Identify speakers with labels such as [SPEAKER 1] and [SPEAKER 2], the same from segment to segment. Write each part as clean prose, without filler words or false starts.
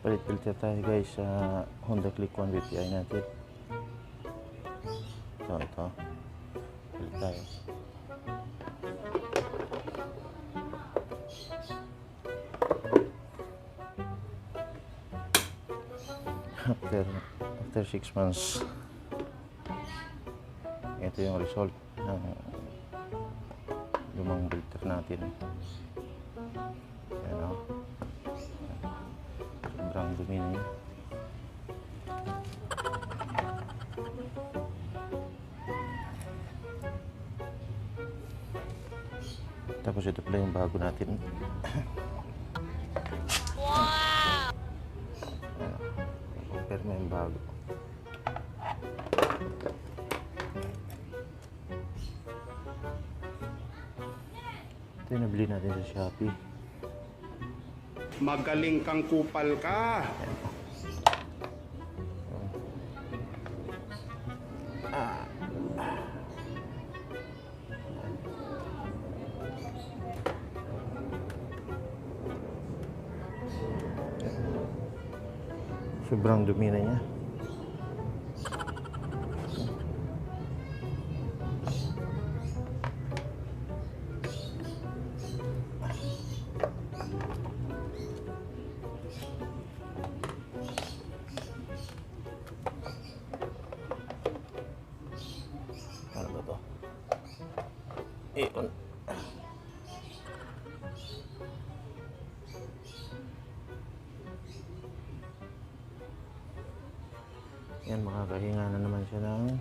[SPEAKER 1] Palit filter tayo guys sa Honda Click 150i natin. So ito, palit tayo. After 6 months, ito yung result ng lumang filter natin. Ayan o, sobrang dumi na yun. Tapos ito pala yung bago natin.
[SPEAKER 2] Wow!
[SPEAKER 1] Compare mo yung bago. Ito yung nabili natin sa Shopee.
[SPEAKER 3] Magaling kang kupal ka.
[SPEAKER 1] Sobrang dumi na niya. Ano ba to? Iyon. Yan, makakahinga na naman siya ng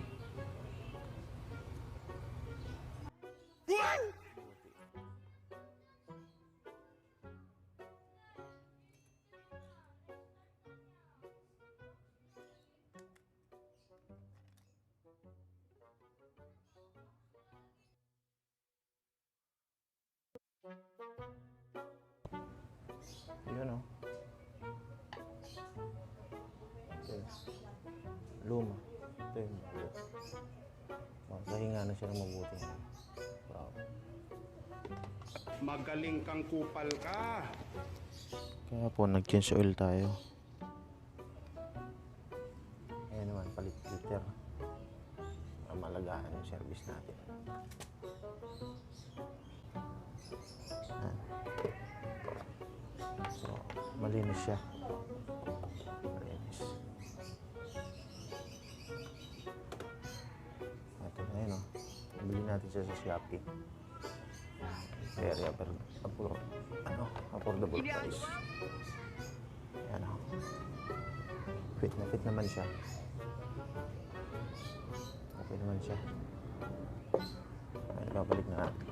[SPEAKER 1] yun o. Luma. Ito yun. Makahinga na siya ng mabuti. Wow.
[SPEAKER 3] Magaling kang kupal ka.
[SPEAKER 1] Kaya po, nag-change oil tayo. Ayan naman, palit filter. Malagaan yung service natin. Ayan. So, malinis siya. Malinis. Ito na yun, oh. Nabili natin siya sa Shopee. Very affordable price. Ayan, oh. Fit na fit naman siya. Okay naman siya. Ayan, babalik na natin.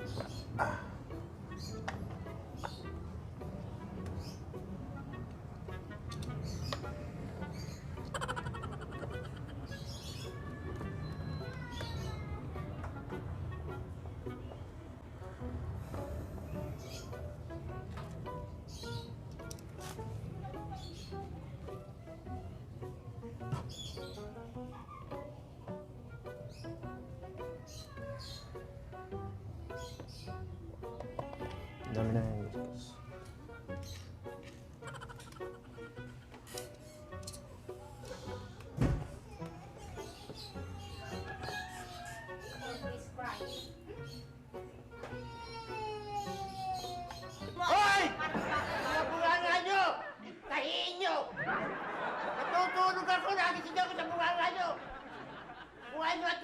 [SPEAKER 1] Dami na yan guys.
[SPEAKER 4] Hoy! Mga nyo! Tahiin nyo! Natutulog ako, nagising ako sa bunganga nyo! Buhay nyo at